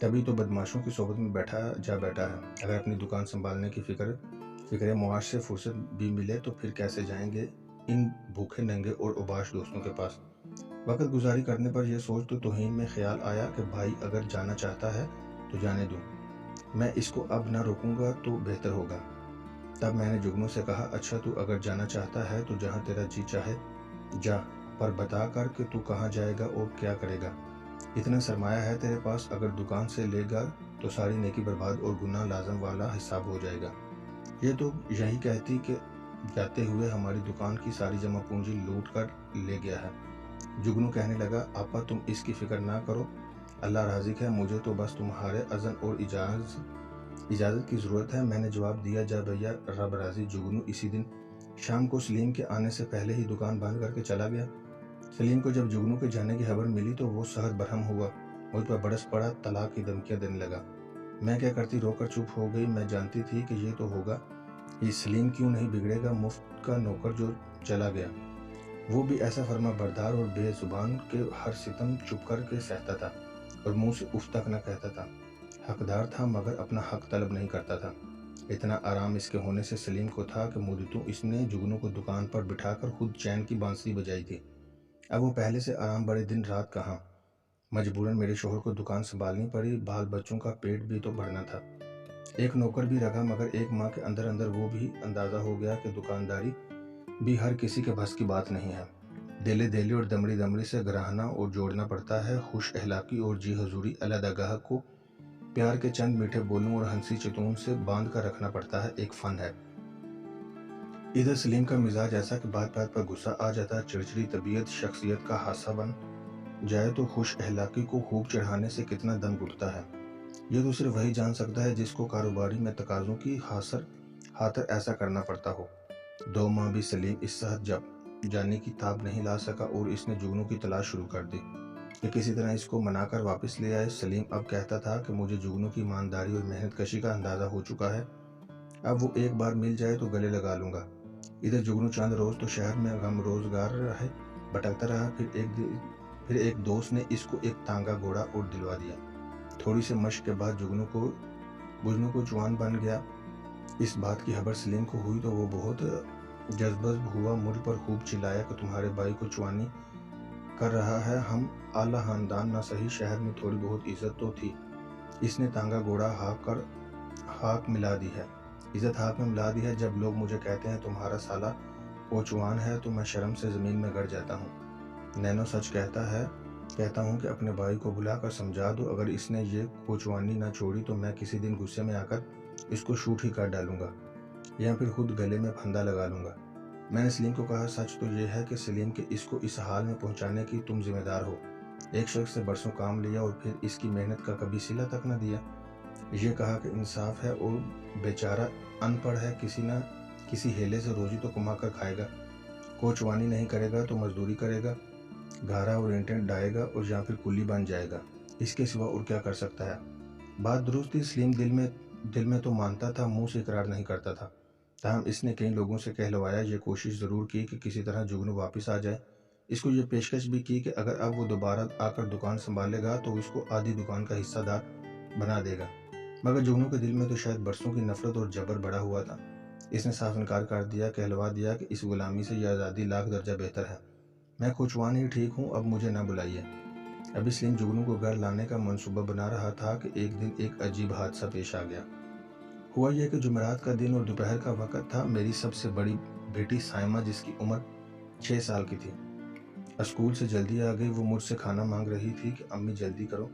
تبھی تو بدماشوں کی صحبت میں بیٹھا ہے۔ اگر اپنی دکان سنبھالنے کی فکر معاش سے فرصت بھی ملے تو پھر کیسے جائیں گے ان بھوکے ننگے اور اوباش دوستوں کے پاس۔ وقت گزاری کرنے پر یہ سوچ تو توہین میں خیال آیا کہ بھائی اگر جانا چاہتا ہے تو جانے دوں، میں اس کو اب نہ روکوں گا تو بہتر ہوگا۔ تب میں نے جگنو سے کہا، اچھا تو اگر جانا چاہتا ہے تو جہاں تیرا جی چاہے جا، پر بتا کر کہ تو کہاں جائے گا اور کیا کرے گا۔ اتنا سرمایہ ہے تیرے پاس، اگر دکان سے لے گا تو ساری نیکی برباد اور گناہ لازم والا حساب ہو جائے گا۔ یہ تو یہی کہتی کہ جاتے ہوئے ہماری دکان کی ساری جمع پونجی لوٹ کر لے گیا ہے۔ جگنو کہنے لگا، آپا تم اس کی فکر نہ کرو، اللہ رازق ہے، مجھے تو بس تمہارے اذن اور اجازت کی ضرورت ہے۔ میں نے جواب دیا، جا بھیا، رب راضی۔ جگنو اسی دن شام کو سلیم کے آنے سے پہلے ہی دکان بند کر کے چلا گیا۔ سلیم کو جب جگنو کے جانے کی خبر ملی تو وہ سخت برہم ہوا، مجھ پر برس پڑا، طلاق کی دھمکیاں دینے لگا۔ میں کیا کرتی، رو کر چپ ہو گئی۔ میں جانتی تھی کہ یہ تو ہوگا، یہ سلیم کیوں نہیں بگڑے گا، مفت کا نوکر جو چلا گیا، وہ بھی ایسا فرما بردار اور بے زبان کے ہر ستم چپ کر کے سہتا تھا اور منہ سے اف تک نہ کہتا تھا۔ حقدار تھا مگر اپنا حق طلب نہیں کرتا تھا۔ اتنا آرام اس کے ہونے سے سلیم کو تھا کہ مدتوں اس نے جگنو کو دکان پر بٹھا کر خود چین کی بانسری بجائی تھی۔ اب وہ پہلے سے آرام بڑے دن رات کہاں، مجبوراً میرے شوہر کو دکان سنبھالنی پڑی، بال بچوں کا پیٹ بھی تو بھرنا تھا۔ ایک نوکر بھی رکھا مگر ایک ماہ کے اندر اندر وہ بھی اندازہ ہو گیا کہ دکانداری بھی ہر کسی کے بس کی بات نہیں ہے۔ دیلے اور دمڑی سے گراہنا اور جوڑنا پڑتا ہے۔ خوش اخلاقی اور جی حضوری علیحدہ گاہ کو پیار کے چند میٹھے بولوں اور ہنسی چتون سے باندھ کر رکھنا پڑتا ہے، ایک فن ہے۔ ادھر سلیم کا مزاج ایسا کہ بات بات پر غصہ آ جاتا، چڑچڑی طبیعت شخصیت کا حصہ بن جائے تو خوش اخلاقی کو خوب چڑھانے سے کتنا دم گھٹتا ہے، یہ تو صرف وہی جان سکتا ہے جس کو کاروباری میں تقاضوں کی خاطر ایسا کرنا پڑتا ہو۔ 2 ماہ بھی سلیم اس صحت جانے کی تاب نہیں لا سکا اور اس نے جگنو کی تلاش شروع کر دی کہ کسی طرح اس کو منا کر واپس لے آئے۔ سلیم اب کہتا تھا کہ مجھے جگنو کی ایمانداری اور محنت کشی کا اندازہ ہو چکا ہے، اب وہ ایک بار مل جائے تو گلے لگا لوں گا۔ ادھر جگنو چند روز تو شہر میں غم روزگار رہے بھٹکتا رہا، پھر ایک دوست نے اس کو ایک تانگا گھوڑا اور دلوا دیا۔ تھوڑی سے مشق کے بعد جگنو کو جوان بن گیا۔ اس بات کی خبر سلیم کو ہوئی تو وہ بہت جذبہ ہوا، مجھ پر خوب چلایا کہ تمہارے بھائی کو چوانی کر رہا ہے، ہم اعلیٰ خاندان نہ سہی شہر میں تھوڑی بہت عزت تو تھی، اس نے تانگا گھوڑا ہاک ملا دی ہے، عزت ہاک میں ملا دی ہے۔ جب لوگ مجھے کہتے ہیں تمہارا سالہ کوچوان ہے تو میں شرم سے زمین میں گڑ جاتا ہوں۔ نینو سچ کہتا ہوں کہ اپنے بھائی کو بلا کر سمجھا دو، اگر اس نے یہ کوچوانی نہ چھوڑی تو میں کسی دن غصے میں آ کر اس کو شوٹ ہی کر ڈالوں گا یا پھر خود گلے میں پھندا لگا لوں گا۔ میں نے سلیم کو کہا، سچ تو یہ ہے کہ سلیم کے اس کو اس حال میں پہنچانے کی تم ذمہ دار ہو، ایک شخص سے برسوں کام لیا اور پھر اس کی محنت کا کبھی صلہ تک نہ دیا۔ یہ کہا کہ انصاف ہے اور بیچارہ ان پڑھ ہے، کسی نہ کسی ہیلے سے روزی تو کما کر کھائے گا، کوچوانی نہیں کرے گا تو مزدوری کرے گا، گھارا اور اینٹیں ڈائے گا اور یا پھر کلی بن جائے گا، اس کے سوا اور کیا کر سکتا ہے۔ بات درست تھی، سلیم دل میں تو مانتا تھا، منہ سے اقرار نہیں کرتا تھا۔ تاہم اس نے کئی لوگوں سے کہلوایا، یہ کوشش ضرور کی کہ کسی طرح جگنو واپس آ جائے، اس کو یہ پیشکش بھی کی کہ اگر اب وہ دوبارہ آ کر دکان سنبھالے گا تو اس کو آدھی دکان کا حصہ دار بنا دے گا، مگر جگنو کے دل میں تو شاید برسوں کی نفرت اور جبر بڑا ہوا تھا۔ اس نے صاف انکار کر دیا، کہلوا دیا کہ اس غلامی سے یہ آزادی لاکھ درجہ بہتر ہے، میں کوچوان ہی ٹھیک ہوں، اب مجھے نہ بلائیے۔ ابھی سلیم جگنو کو گھر لانے کا منصوبہ بنا رہا تھا کہ ایک دن ایک عجیب حادثہ پیش آ گیا۔ ہوا یہ کہ جمعرات کا دن اور دوپہر کا وقت تھا، میری سب سے بڑی بیٹی سائمہ جس کی عمر 6 سال کی تھی اسکول سے جلدی آ گئی، وہ مجھ سے کھانا مانگ رہی تھی کہ امی جلدی کرو،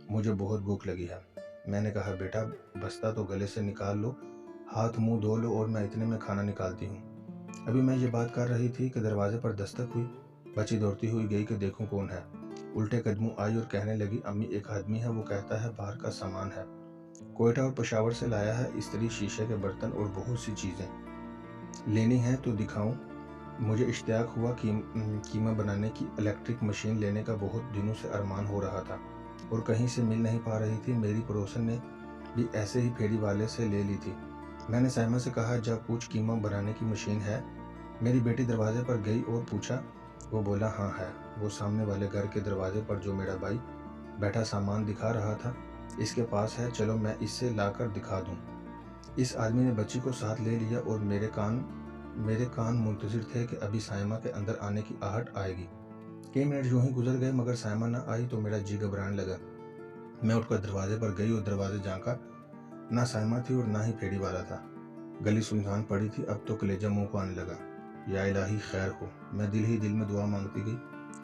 مجھے بہت بھوک لگی ہے۔ میں نے کہا، بیٹا بستہ تو گلے سے نکال لو، ہاتھ منہ دھو لو اور میں اتنے میں کھانا نکالتی ہوں۔ ابھی میں یہ بات کر رہی تھی کہ دروازے پر دستک ہوئی، بچی دوڑتی ہوئی گئی کہ دیکھوں کون ہے، الٹے قدموں آئی اور کہنے لگی، امی ایک آدمی ہے، وہ کہتا ہے باہر کا سامان ہے، کوئٹہ اور پشاور سے لایا ہے، استری، شیشے کے برتن اور بہت سی چیزیں لینی ہیں تو دکھاؤں۔ مجھے اشتیاق ہوا، قیمہ بنانے کی الیکٹرک مشین لینے کا بہت دنوں سے ارمان ہو رہا تھا اور کہیں سے مل نہیں پا رہی تھی، میری پڑوسن نے بھی ایسے ہی پھیری والے سے لے لی تھی۔ میں نے سائمہ سے کہا، جا پوچھ قیمہ بنانے کی مشین ہے۔ میری بیٹی دروازے پر گئی اور پوچھا، وہ بولا ہاں ہے۔ وہ سامنے والے گھر کے دروازے پر جو میرا بھائی بیٹھا سامان دکھا رہا تھا، اس کے پاس ہے، چلو میں اسے لا کر دکھا دوں۔ اس آدمی نے بچی کو ساتھ لے لیا اور میرے کان منتظر تھے کہ ابھی سائمہ کے اندر آنے کی آہٹ آئے گی۔ کئی منٹ یوں ہی گزر گئے مگر سائمہ نہ آئی تو میرا جی گھبرانے لگا۔ میں اٹھ کر دروازے پر گئی اور دروازے جھانکا، نہ سائمہ تھی اور نہ ہی پھیڑی والا تھا۔ گلی سنسان پڑی تھی۔ اب تو کلیجہ منہ کو آنے لگا۔ یا الہی خیر ہو، میں دل ہی دل میں دعا مانگتی گئی۔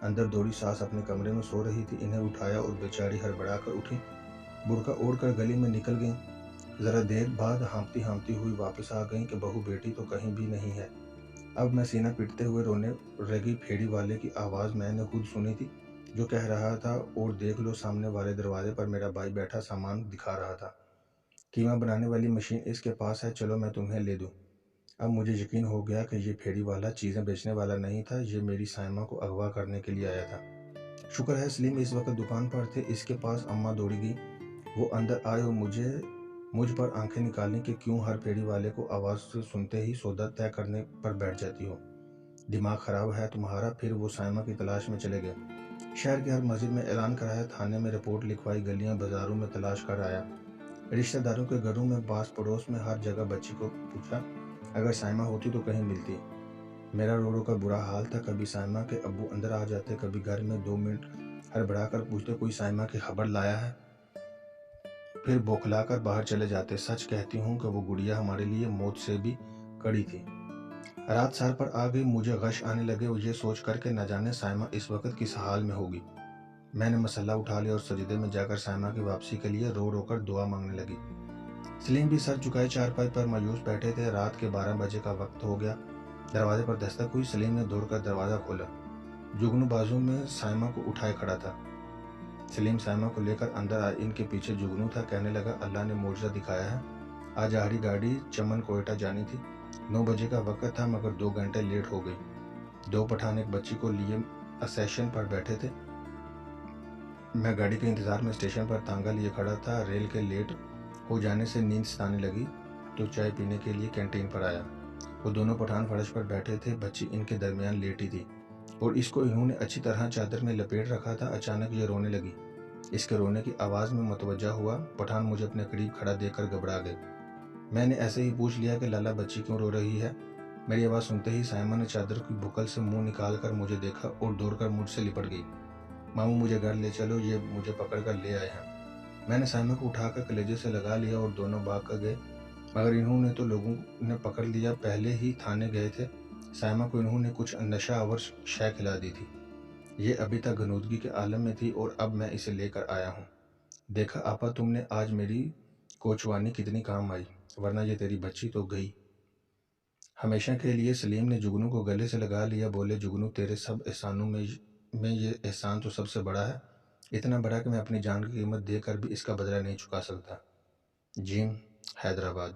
اندر دوڑی ساس اپنے کمرے میں سو رہی تھی، انہیں اٹھایا اور بیچاری ہڑبڑا کر اٹھی، برقع اوڑھ کر گلی میں نکل گئیں۔ ذرا دیر بعد ہانپتی ہوئی واپس آ گئیں کہ بہو بیٹی تو کہیں بھی نہیں ہے۔ اب میں سینہ پیٹتے ہوئے رونے لگی۔ پھیڑی والے کی آواز میں نے خود سنی تھی جو کہہ رہا تھا، اور دیکھ لو سامنے والے دروازے پر میرا بھائی بیٹھا سامان دکھا رہا تھا۔ قیمہ بنانے والی مشین اس کے پاس ہے، چلو میں تمہیں لے دوں۔ اب مجھے یقین ہو گیا کہ یہ پھیڑی والا چیزیں بیچنے والا نہیں تھا، یہ میری سائمہ کو اغوا کرنے کے لیے آیا تھا۔ شکر ہے سلیم اس وقت دکان پر تھے۔ اس کے پاس اماں دوڑی گئی۔ وہ اندر آئے اور مجھ پر آنکھیں نکالیں کہ کیوں ہر پھیڑی والے کو آواز سے سنتے ہی سودا طے کرنے پر بیٹھ جاتی ہو۔ دماغ خراب ہے تمہارا؟ پھر وہ سائمہ کی تلاش میں چلے گئے۔ شہر کی ہر مسجد میں اعلان کرایا، تھانے میں رپورٹ لکھوائی، گلیاں بازاروں میں تلاش کر آیا، رشتہ داروں کے گھروں میں، پاس پڑوس میں، ہر جگہ بچی کو پوچھا، اگر سائمہ ہوتی تو کہیں ملتی۔ میرا رو رو کر برا حال تھا۔ کبھی سائمہ کے ابو اندر آ جاتے، کبھی گھر میں 2 منٹ ہڑبڑا کر پوچھتے کوئی سائمہ کی خبر لایا ہے، پھر بوکھلا کر باہر چلے جاتے۔ سچ کہتی ہوں کہ وہ گڑیا ہمارے لیے موت سے بھی کڑی تھی۔ رات سر پر آ گئی، مجھے غش آنے لگے اور یہ سوچ کر کہ نہ جانے سائمہ اس وقت کس حال میں ہوگی۔ میں نے مسلح اٹھا لیا اور سجدے میں جا کر سائمہ کی واپسی کے لیے رو رو کر دعا مانگنے لگی۔ سلیم بھی سر جھکائے چارپائی پر مایوس بیٹھے تھے۔ رات کے 12 بجے کا وقت ہو گیا۔ دروازے پر دستک ہوئی۔ سلیم نے دوڑ کر دروازہ کھولا۔ جگنو بازو میں سائمہ کو اٹھائے کھڑا تھا۔ سلیم سائمہ کو لے کر اندر آئے۔ ان کے پیچھے جگنو تھا۔ کہنے لگا، اللہ نے معجزہ دکھایا ہے، آج ہماری گاڑی چمن کوئٹہ جانی تھی۔ 9 بجے کا وقت تھا مگر 2 گھنٹے لیٹ ہو گئی۔ 2 پٹھان ایک بچی کو لیے اسٹیشن پر بیٹھے تھے۔ میں گاڑی کے انتظار میں اسٹیشن پر تانگا لیے کھڑا تھا۔ ریل کے لیٹ ہو جانے سے نیند ستانے لگی تو چائے پینے کے لیے کینٹین پر آیا۔ وہ دونوں پٹھان فرش پر بیٹھے تھے، بچی ان کے درمیان لیٹی تھی اور اس کو انہوں نے اچھی طرح چادر میں لپیٹ رکھا تھا۔ اچانک یہ رونے لگی۔ اس کے رونے کی آواز میں متوجہ ہوا۔ پٹھان مجھے اپنے قریب کھڑا دیکھ کر گھبرا گئے۔ میں نے ایسے ہی پوچھ لیا کہ لالا بچی کیوں رو رہی ہے؟ میری آواز سنتے ہی سائمہ نے چادر کی بکل سے منہ نکال کر مجھے دیکھا اور دوڑ کر مجھ سے لپٹ گئی۔ ماموں مجھے گھر لے چلو، یہ مجھے پکڑ کر لے آئے ہیں۔ میں نے سائمہ کو اٹھا کر کلیجے سے لگا لیا اور دونوں بھاگ کر گئے، مگر انہوں نے تو لوگوں نے پکڑ لیا، پہلے ہی تھانے گئے تھے۔ سائمہ کو انہوں نے کچھ نشہ آور شے کھلا دی تھی۔ یہ ابھی تک غنودگی کے عالم میں تھی اور اب میں اسے لے کر آیا ہوں۔ دیکھا آپا، تم نے آج میری کوچوانی کتنی کام آئی، ورنہ یہ تیری بچی تو گئی ہمیشہ کے لیے۔ سلیم نے جگنو کو گلے سے لگا لیا، بولے، جگنو تیرے سب احسانوں میں یہ احسان تو سب سے بڑا ہے، اتنا بڑا کہ میں اپنی جان کی قیمت دے کر بھی اس کا بدلہ نہیں چکا سکتا۔ جیم، حیدرآباد۔